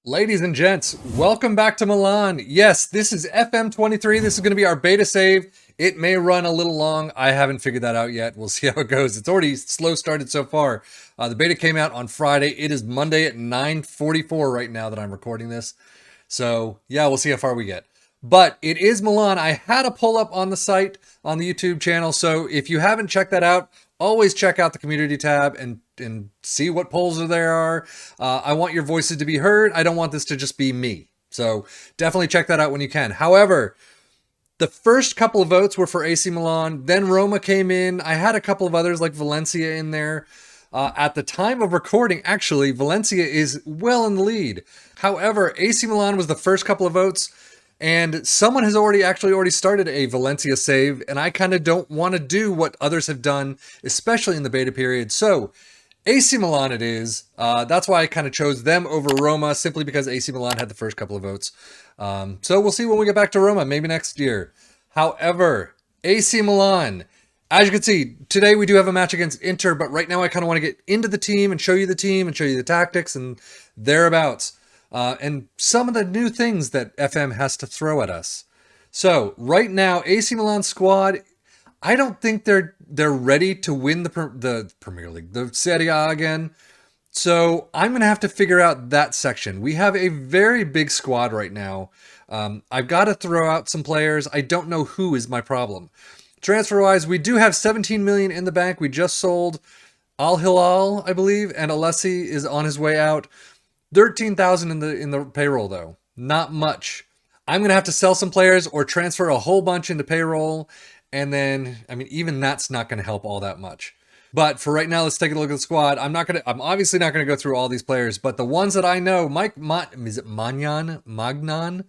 Ladies and gents, welcome back to Milan. Yes, this is FM23. This is going to be our beta save. It may run a little long. I haven't figured that out yet. We'll see how it goes. It's already slow started so far. The beta came out on Friday. It is Monday at 9:44 right now that I'm recording this. So yeah, we'll see how far we get. But it is Milan. I had a poll up on the site, on the YouTube channel. So if you haven't checked that out, always check out the community tab and see what polls there are. I want your voices to be heard. I don't want this to just be me. So definitely check that out when you can. However, the first couple of votes were for AC Milan. Then Roma came in. I had a couple of others like Valencia in there. At the time of recording, actually, Valencia is well in the lead. However, AC Milan was the first couple of votes. And someone has already started a Valencia save, and I kind of don't want to do what others have done, especially in the beta period. So AC Milan it is. That's why I kind of chose them over Roma, simply because AC Milan had the first couple of votes. So we'll see when we get back to Roma, maybe next year. However, AC Milan, as you can see, today we do have a match against Inter, but right now I kind of want to get into the team and show you the tactics and thereabouts. And some of the new things that FM has to throw at us. So right now, AC Milan squad, I don't think they're ready to win the Premier League, the Serie A again. So I'm gonna have to figure out that section. We have a very big squad right now. I've got to throw out some players. I don't know who is my problem. Transfer-wise, we do have 17 million in the bank. We just sold Al Hilal, I believe, and Alessi is on his way out. 13,000 in the payroll though. Not much. I'm going to have to sell some players or transfer a whole bunch into payroll. And then, I mean, even that's not going to help all that much. But for right now, let's take a look at the squad. I'm obviously not going to go through all these players, but the ones that I know, is it Magnan?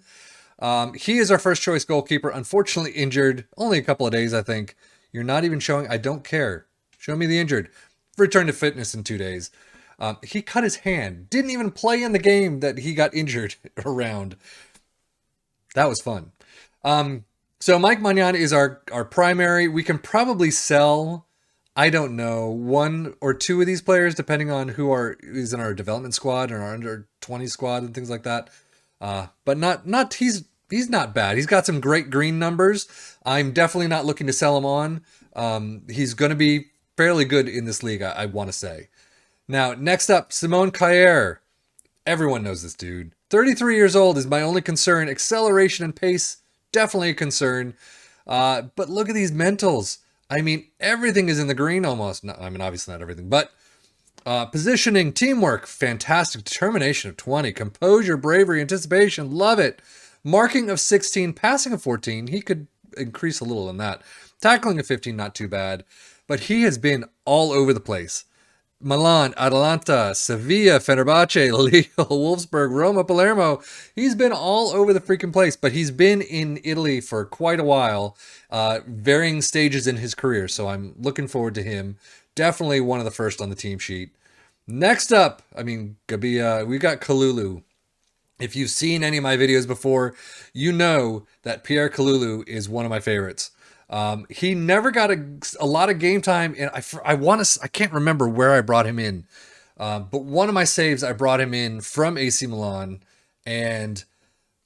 He is our first choice goalkeeper. Unfortunately injured. Only a couple of days, I think. You're not even showing. I don't care. Show me the injured. Return to fitness in 2 days. He cut his hand. Didn't even play in the game that he got injured around. That was fun. So Mike Magnan is our primary. We can probably sell, I don't know, 1 or 2 of these players, depending on who is in our development squad and our under 20 squad and things like that. But he's not bad. He's got some great green numbers. I'm definitely not looking to sell him on. He's going to be fairly good in this league, I want to say. Now, next up, Simone Kjaer. Everyone knows this dude. 33 years old is my only concern. Acceleration and pace, definitely a concern. But look at these mentals. I mean, everything is in the green almost. No, I mean, obviously not everything. But positioning, teamwork, fantastic. Determination of 20. Composure, bravery, anticipation, love it. Marking of 16, passing of 14. He could increase a little in that. Tackling of 15, not too bad. But he has been all over the place. Milan, Atalanta, Sevilla, Fenerbahce, Lille, Wolfsburg, Roma, Palermo. He's been all over the freaking place, but he's been in Italy for quite a while, varying stages in his career. So I'm looking forward to him. Definitely one of the first on the team sheet. Next up, I mean, Gabia, we got Kalulu. If you've seen any of my videos before, you know that Pierre Kalulu is one of my favorites. He never got a lot of game time, and I can't remember where I brought him in, but one of my saves I brought him in from AC Milan, and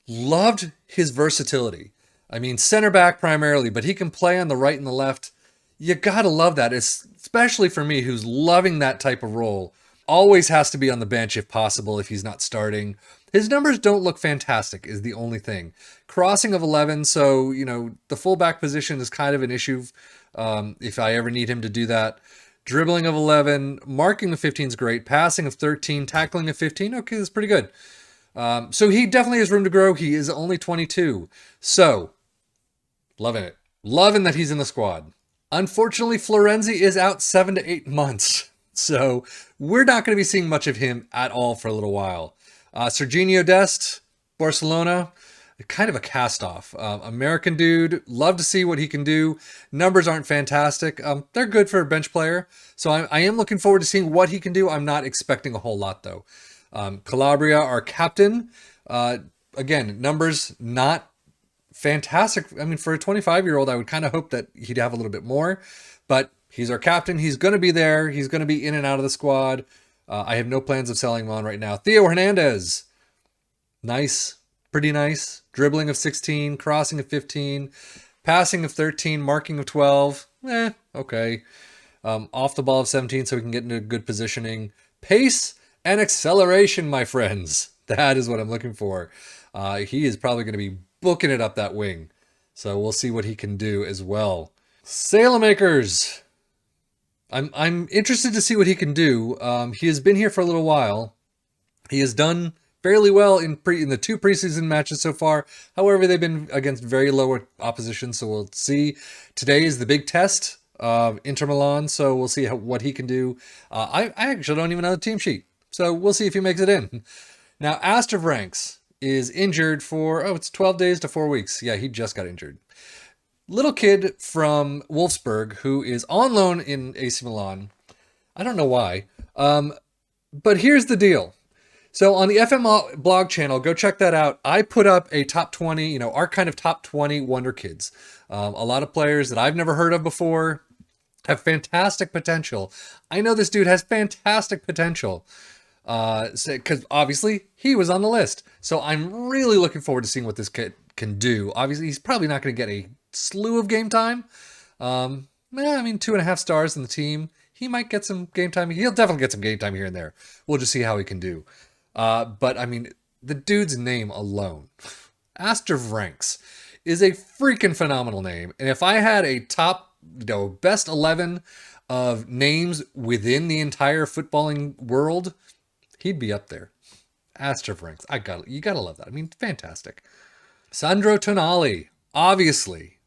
loved his versatility. I mean, center back primarily, but he can play on the right and the left. You gotta love that, especially for me, who's loving that type of role. Always has to be on the bench if possible, if he's not starting. His numbers don't look fantastic is the only thing. Crossing of 11, so, you know, the fullback position is kind of an issue if I ever need him to do that. Dribbling of 11, marking of 15 is great. Passing of 13, tackling of 15, okay, that's pretty good. So he definitely has room to grow. He is only 22. So, loving it. Loving that he's in the squad. Unfortunately, Florenzi is out 7 to 8 months. So we're not going to be seeing much of him at all for a little while. Serginho Dest, Barcelona, kind of a cast-off. American dude, love to see what he can do. Numbers aren't fantastic. They're good for a bench player. So I am looking forward to seeing what he can do. I'm not expecting a whole lot, though. Calabria, our captain. Again, numbers not fantastic. I mean, for a 25-year-old, I would kind of hope that he'd have a little bit more. But he's our captain. He's going to be there. He's going to be in and out of the squad. I have no plans of selling him on right now. Theo Hernandez. Nice, pretty nice. Dribbling of 16, crossing of 15, passing of 13, marking of 12. Okay. Off the ball of 17 so we can get into good positioning. Pace and acceleration, my friends. That is what I'm looking for. He is probably going to be booking it up that wing. So we'll see what he can do as well. Sailmakers. I'm interested to see what he can do. He has been here for a little while. He has done fairly well in the two preseason matches so far. However, they've been against very low opposition, so we'll see. Today is the big test of Inter Milan, so we'll see what he can do. I actually don't even know the team sheet, so we'll see if he makes it in. Now, Astor Ranks is injured for, it's 12 days to 4 weeks. Yeah, he just got injured. Little kid from Wolfsburg who is on loan in AC Milan. I don't know why. But here's the deal. So on the FM blog channel, go check that out. I put up a top 20, our kind of top 20 wonder kids. A lot of players that I've never heard of before have fantastic potential. I know this dude has fantastic potential. Because obviously he was on the list. So I'm really looking forward to seeing what this kid can do. Obviously, he's probably not going to get a slew of game time. 2.5 stars in the team. He might get some game time. He'll definitely get some game time here and there. We'll just see how he can do. But the dude's name alone, Astor Ranks, is a freaking phenomenal name. And if I had a top, best 11 of names within the entire footballing world, he'd be up there. Astor Ranks. You gotta love that. Fantastic. Sandro Tonali, obviously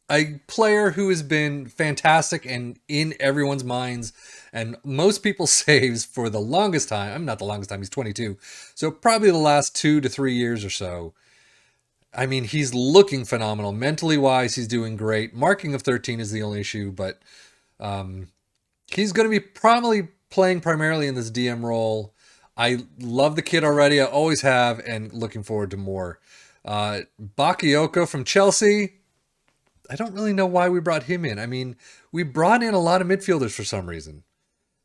a player who has been fantastic and in everyone's minds and most people saves for the longest time. Not the longest time, he's 22. So probably the last 2 to 3 years or so. He's looking phenomenal. Mentally wise, he's doing great. Marking of 13 is the only issue, but he's going to be probably playing primarily in this DM role. I love the kid already. I always have, and looking forward to more. Bakayoko from Chelsea. I don't really know why we brought him in. We brought in a lot of midfielders for some reason.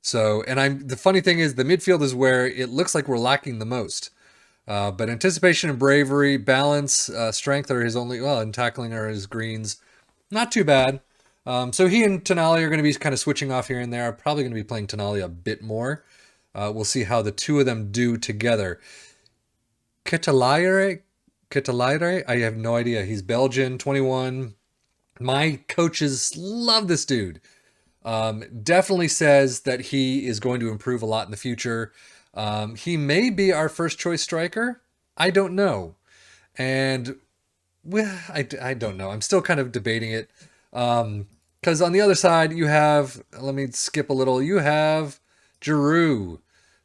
So, and the funny thing is the midfield is where it looks like we're lacking the most. But anticipation and bravery, balance, strength are his only, and tackling are his greens. Not too bad. So he and Tonali are going to be kind of switching off here and there. I'm probably going to be playing Tonali a bit more. We'll see how the two of them do together. Ketelaere, I have no idea. He's Belgian, 21. My coaches love this dude. Definitely says that he is going to improve a lot in the future. He may be our first choice striker. I don't know. And I don't know. I'm still kind of debating it. Because on the other side, you have, let me skip a little, you have Giroud,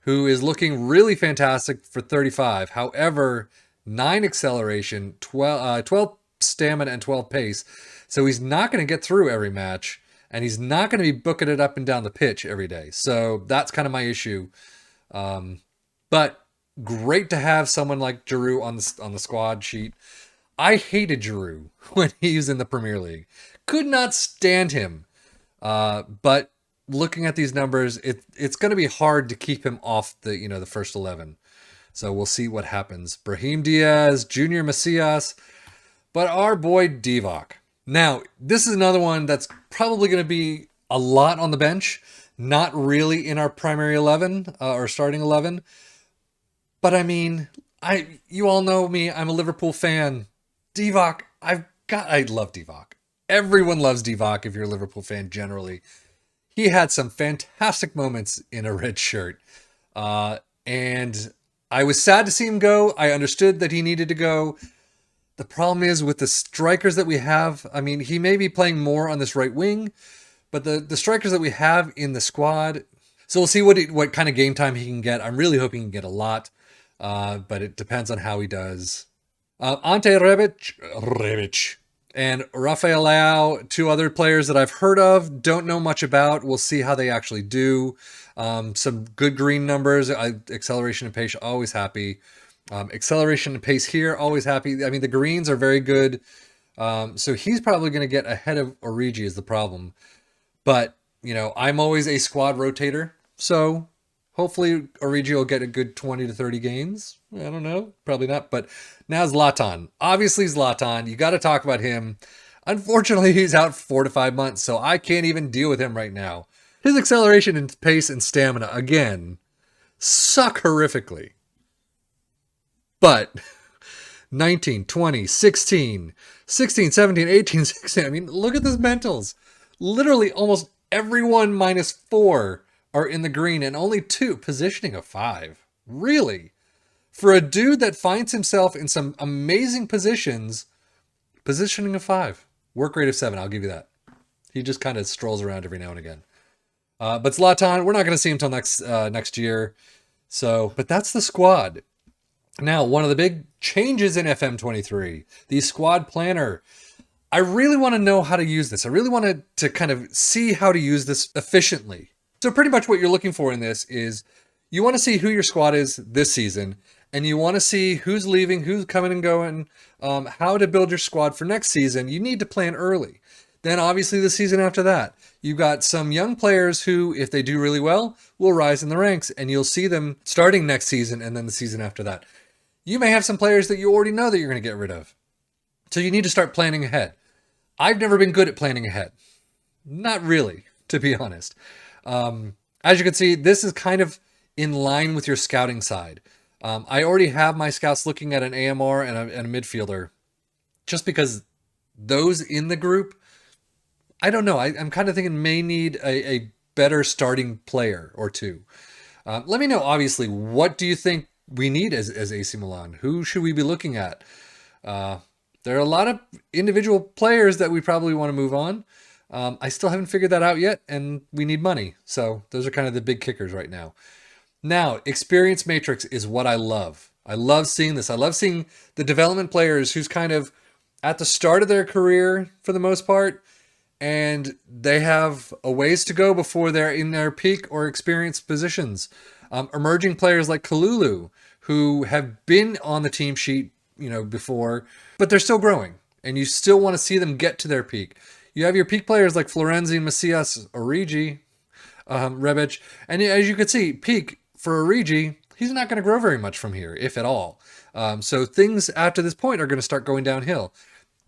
who is looking really fantastic for 35. However, 9 acceleration, 12 stamina, and 12 pace. So he's not going to get through every match, and he's not going to be booking it up and down the pitch every day. So that's kind of my issue. But great to have someone like Giroud on the squad sheet. I hated Giroud when he was in the Premier League. Could not stand him. But looking at these numbers, it's going to be hard to keep him off the first 11. So we'll see what happens. Brahim Diaz, Junior Macias, but our boy Divock. Now, this is another one that's probably going to be a lot on the bench. Not really in our primary 11 or starting 11. But you all know me. I'm a Liverpool fan. Divock, I love Divock. Everyone loves Divock if you're a Liverpool fan generally. He had some fantastic moments in a red shirt. And I was sad to see him go. I understood that he needed to go. The problem is with the strikers that we have, he may be playing more on this right wing, but the strikers that we have in the squad, so we'll see what kind of game time he can get. I'm really hoping he can get a lot, but it depends on how he does. Ante Rebic, and Rafael Leao, 2 other players that I've heard of, don't know much about. We'll see how they actually do. Some good green numbers, acceleration and pace, always happy. Acceleration and pace here, always happy. The greens are very good. So he's probably going to get ahead of Origi is the problem. But, I'm always a squad rotator. So Hopefully, Origi will get a good 20 to 30 games. I don't know. Probably not. But now Zlatan. Obviously, Zlatan. You got to talk about him. Unfortunately, he's out 4 to 5 months, so I can't even deal with him right now. His acceleration and pace and stamina, again, suck horrifically. But 19, 20, 16, 16, 17, 18, 16. I mean, look at this mentals. Literally almost everyone -4 are in the green and only 2 positioning of 5. Really? For a dude that finds himself in some amazing positions, positioning of 5. Work rate of 7, I'll give you that. He just kind of strolls around every now and again. But Zlatan, we're not going to see him until next year. So, but that's the squad. Now, one of the big changes in FM23, the squad planner. I really want to know how to use this. I really want to kind of see how to use this efficiently. So pretty much what you're looking for in this is you want to see who your squad is this season, and you want to see who's leaving, who's coming and going, how to build your squad for next season. You need to plan early. Then obviously the season after that, you've got some young players who, if they do really well, will rise in the ranks, and you'll see them starting next season and then the season after that. You may have some players that you already know that you're going to get rid of. So you need to start planning ahead. I've never been good at planning ahead. Not really, to be honest. As you can see, this is kind of in line with your scouting side. I already have my scouts looking at an AMR and a midfielder, just because those in the group, I don't know. I'm kind of thinking may need a better starting player or two. Let me know, obviously, what do you think we need as AC Milan? Who should we be looking at? There are a lot of individual players that we probably want to move on. I still haven't figured that out yet, and we need money. So those are kind of the big kickers right now. Now, experience matrix is what I love. I love seeing this. I love seeing the development players who's kind of at the start of their career for the most part, and they have a ways to go before they're in their peak or experienced positions. Emerging players like Kalulu, who have been on the team sheet, before, but they're still growing, and you still want to see them get to their peak. You have your peak players like Florenzi, Macias, Origi, Rebic, and as you can see, peak for Origi, he's not going to grow very much from here, if at all. So things after this point are going to start going downhill.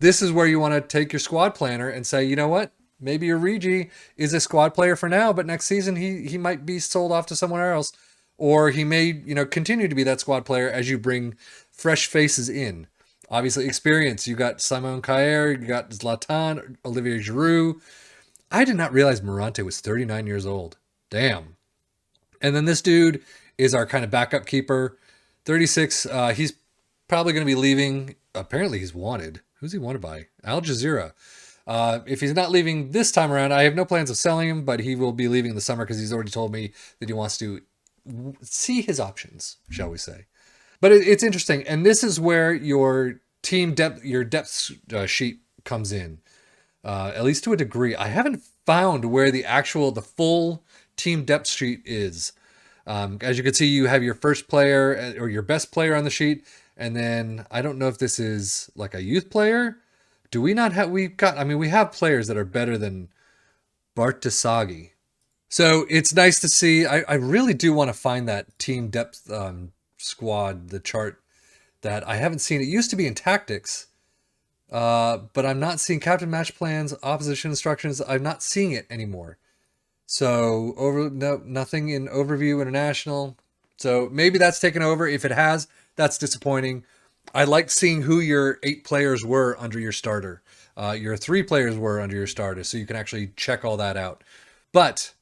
This is where you want to take your squad planner and say, you know what? Maybe Origi is a squad player for now, but next season he might be sold off to someone else, or he may continue to be that squad player as you bring fresh faces in. Obviously, experience. You got Simon Kjaer, you got Zlatan, Olivier Giroud. I did not realize Morante was 39 years old. Damn. And then this dude is our kind of backup keeper, 36. He's probably going to be leaving. Apparently, he's wanted. Who's he wanted by? Al Jazeera. If he's not leaving this time around, I have no plans of selling him, but he will be leaving in the summer because he's already told me that he wants to see his options, shall we say. But it's interesting, and this is where your team depth, your depth sheet comes in, at least to a degree. I haven't found where the full team depth sheet is. As you can see, you have your first player or your best player on the sheet, and then I don't know if this is like a youth player. Do we not have? We have players that are better than Bartasagi. So it's nice to see. I really do want to find that team depth squad, the chart that I haven't seen. It used to be in tactics, but I'm not seeing captain match plans, opposition instructions. I'm not seeing it anymore. So nothing in overview international. So maybe that's taken over. If it has, that's disappointing. I like seeing who your 8 players were under your starter, your 3 players were under your starter, so you can actually check all that out. But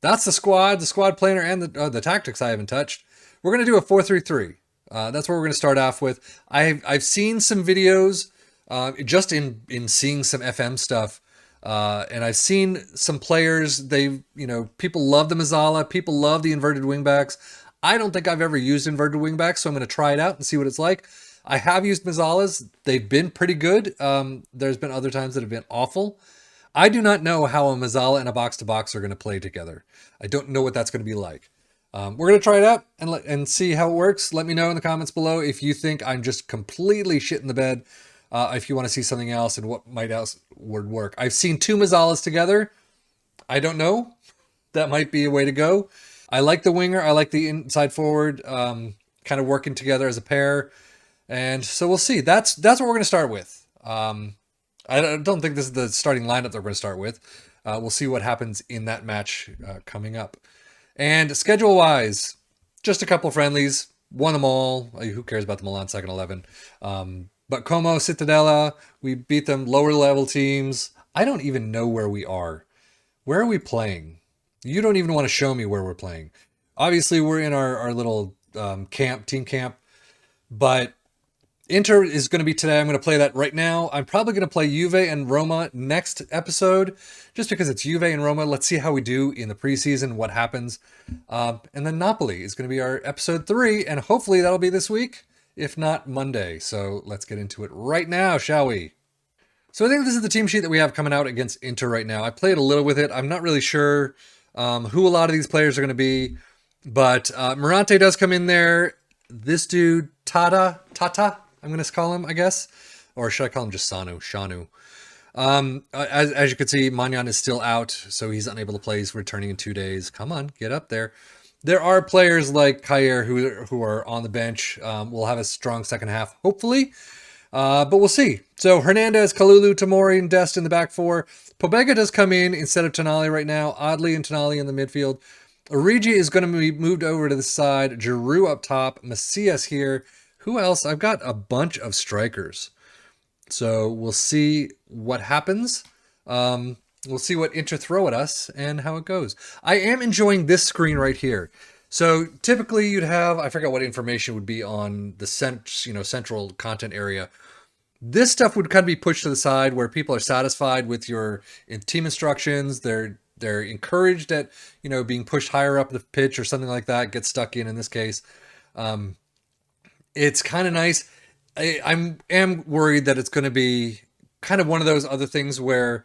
that's the squad planner, and the tactics I haven't touched. We're going to do a 4-3-3. That's what we're going to start off with. I've seen some videos just in seeing some FM stuff, and I've seen some players. People love the Mazzala. People love the inverted wingbacks. I don't think I've ever used inverted wingbacks, so I'm going to try it out and see what it's like. I have used Mazzalas. They've been pretty good. There's been other times that have been awful. I do not know how a Mazzala and a box-to-box are going to play together. I don't know what that's going to be like. We're going to try it out and see how it works. Let me know in the comments below if you think I'm just completely shit in the bed, if you want to see something else and what else would work. I've seen 2 Mazzalas together. I don't know. That might be a way to go. I like the winger. I like the inside forward, kind of working together as a pair. And so we'll see. That's what we're going to start with. I don't think this is the starting lineup that we're going to start with. We'll see what happens in that match coming up. And schedule-wise, just a couple friendlies. Won them all. Who cares about the Milan second 11? But Como, Cittadella, we beat them. Lower level teams. I don't even know where we are. Where are we playing? You don't even want to show me where we're playing. Obviously, we're in our little team camp. But Inter is going to be today. I'm going to play that right now. I'm probably going to play Juve and Roma next episode, just because it's Juve and Roma. Let's see how we do in the preseason, what happens. And then Napoli is going to be our episode 3, and hopefully that'll be this week, if not Monday. So let's get into it right now, shall we? So I think this is the team sheet that we have coming out against Inter right now. I played a little with it. I'm not really sure who a lot of these players are going to be, but Morante does come in there. This dude, Tata, I'm going to call him, I guess. Or should I call him just Shanu? As you can see, Magnan is still out, so he's unable to play. He's returning in 2 days. Come on, get up there. There are players like Kair who are on the bench. We'll have a strong second half, hopefully. But we'll see. So Hernandez, Kalulu, Tomori, and Dest in the back four. Pobega does come in instead of Tonali right now. Oddly and Tonali in the midfield. Origi is going to be moved over to the side. Giroud up top. Macias here. Who else? I've got a bunch of strikers. So we'll see what happens. We'll see what Inter throw at us and how it goes. I am enjoying this screen right here. So typically you'd have, I forgot what information would be on the central content area. This stuff would kind of be pushed to the side where people are satisfied with your team instructions. They're encouraged at, being pushed higher up the pitch or something like that, get stuck in this case. It's kind of nice. I am worried that it's going to be kind of one of those other things where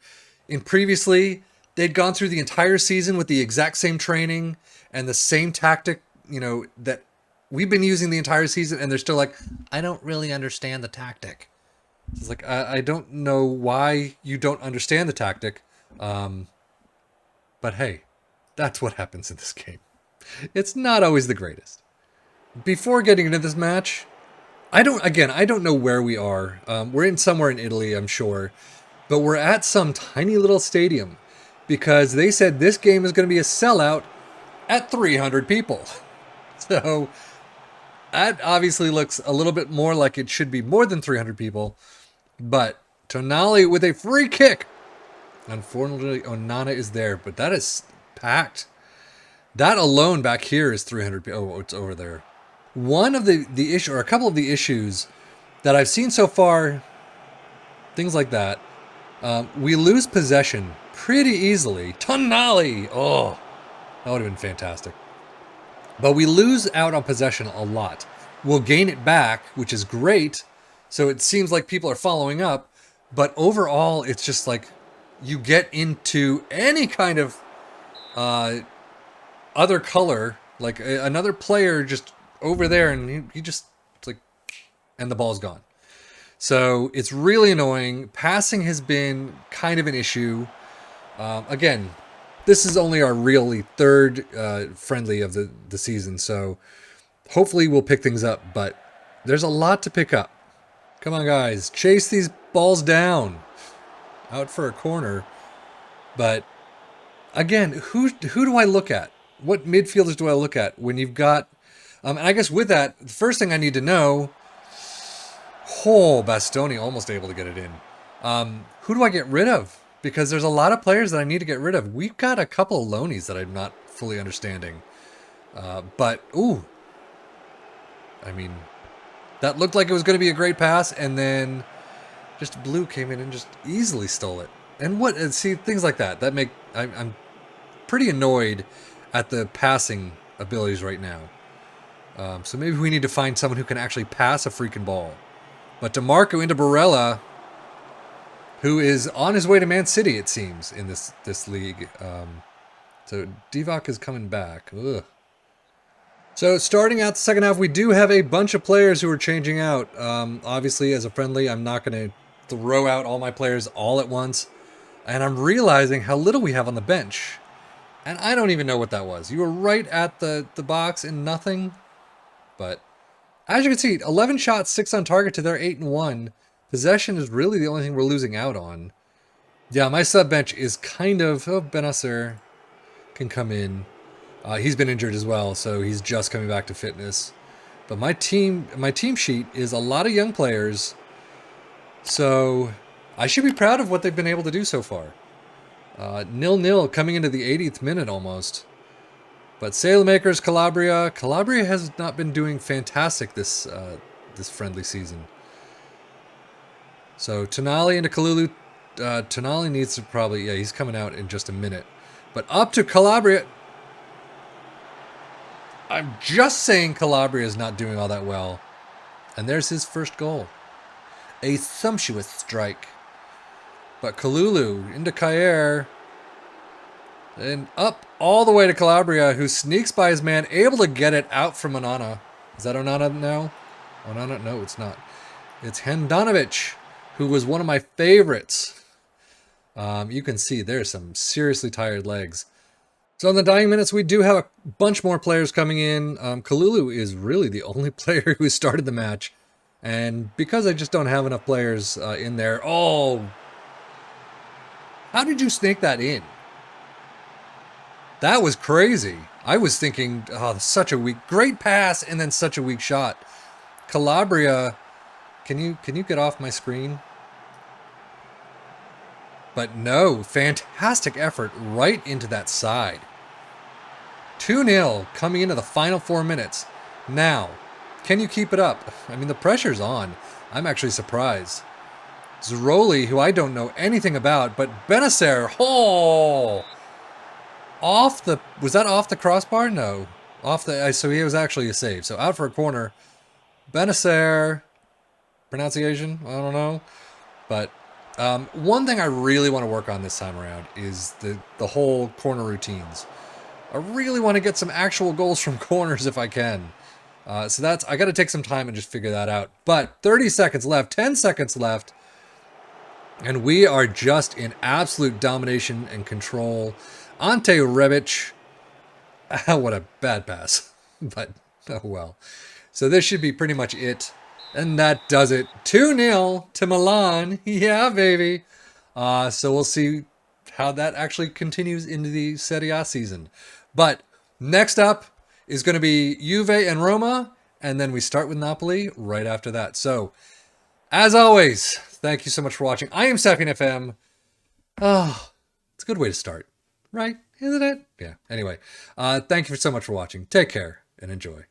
previously they'd gone through the entire season with the exact same training and the same tactic, that we've been using the entire season, and they're still like, I don't really understand the tactic. It's like, I don't know why you don't understand the tactic. But hey, that's what happens in this game. It's not always the greatest. Before getting into this match, I don't know where we are. We're somewhere in Italy, I'm sure. But we're at some tiny little stadium because they said this game is going to be a sellout at 300 people. So that obviously looks a little bit more like it should be more than 300 people. But Tonali with a free kick. Unfortunately, Onana is there, but that is packed. That alone back here is 300 people. Oh, it's over there. One of the issue, or a couple of the issues that I've seen so far, things like that, we lose possession pretty easily. Tonali! Oh, that would have been fantastic. But we lose out on possession a lot. We'll gain it back, which is great. So it seems like people are following up. But overall, it's just like you get into any kind of other color, like another player just over there, and he just, it's like, and the ball's gone. So it's really annoying. Passing has been kind of an issue. Again, this is only our really third friendly of the season, so hopefully we'll pick things up, but there's a lot to pick up. Come on, guys. Chase these balls down. Out for a corner. But, again, who do I look at? What midfielders do I look at when you've got... and I guess with that, the first thing I need to know... Oh, Bastoni almost able to get it in. Who do I get rid of? Because there's a lot of players that I need to get rid of. We've got a couple of loanies that I'm not fully understanding. But, ooh. I mean, that looked like it was going to be a great pass, and then just Blue came in and just easily stole it. And see, things like that. I'm pretty annoyed at the passing abilities right now. So maybe we need to find someone who can actually pass a freaking ball. But DeMarco into Barella, who is on his way to Man City, it seems, in this league. So Divock is coming back. Ugh. So starting out the second half, we do have a bunch of players who are changing out. Obviously, as a friendly, I'm not going to throw out all my players all at once. And I'm realizing how little we have on the bench. And I don't even know what that was. You were right at the box and nothing. But as you can see, 11 shots, 6 on target to their 8-1. Possession is really the only thing we're losing out on. Yeah, my sub bench is kind of... Oh, Benasser can come in. He's been injured as well, so he's just coming back to fitness. But my team sheet is a lot of young players. So I should be proud of what they've been able to do so far. 0-0 coming into the 80th minute almost. But Sailmakers, Calabria has not been doing fantastic this friendly season. So Tonali into Kalulu. Tonali needs to probably, yeah, he's coming out in just a minute. But up to Calabria. I'm just saying Calabria is not doing all that well. And there's his first goal. A sumptuous strike. But Kalulu into Kair. And up all the way to Calabria, who sneaks by his man, able to get it out from Onana. Is that Onana now? Onana? No, it's not. It's Handanovic, who was one of my favorites. You can see there's some seriously tired legs. So in the dying minutes, we do have a bunch more players coming in. Kalulu is really the only player who started the match. And because I just don't have enough players in there... Oh! How did you snake that in? That was crazy. I was thinking, oh, such a weak... Great pass and then such a weak shot. Calabria... Can you get off my screen? But no, fantastic effort right into that side. 2-0 coming into the final 4 minutes. Now, can you keep it up? I mean, the pressure's on. I'm actually surprised. Zeroli, who I don't know anything about, but Benasser, oh! Off the... Was that off the crossbar? No. Off the... So he was actually a save. So out for a corner. Benasser... Pronunciation? I don't know. But one thing I really want to work on this time around is the whole corner routines. I really want to get some actual goals from corners if I can. So that's... I got to take some time and just figure that out. But 30 seconds left. 10 seconds left. And we are just in absolute domination and control. Ante Rebic. What a bad pass. But, oh well. So this should be pretty much it. And that does it. 2-0 to Milan. Yeah, baby. So we'll see how that actually continues into the Serie A season. But next up is going to be Juve and Roma. And then we start with Napoli right after that. So, as always, thank you so much for watching. I am sefian.FM. Oh, it's a good way to start. Right? Isn't it? Yeah. Anyway, thank you so much for watching. Take care and enjoy.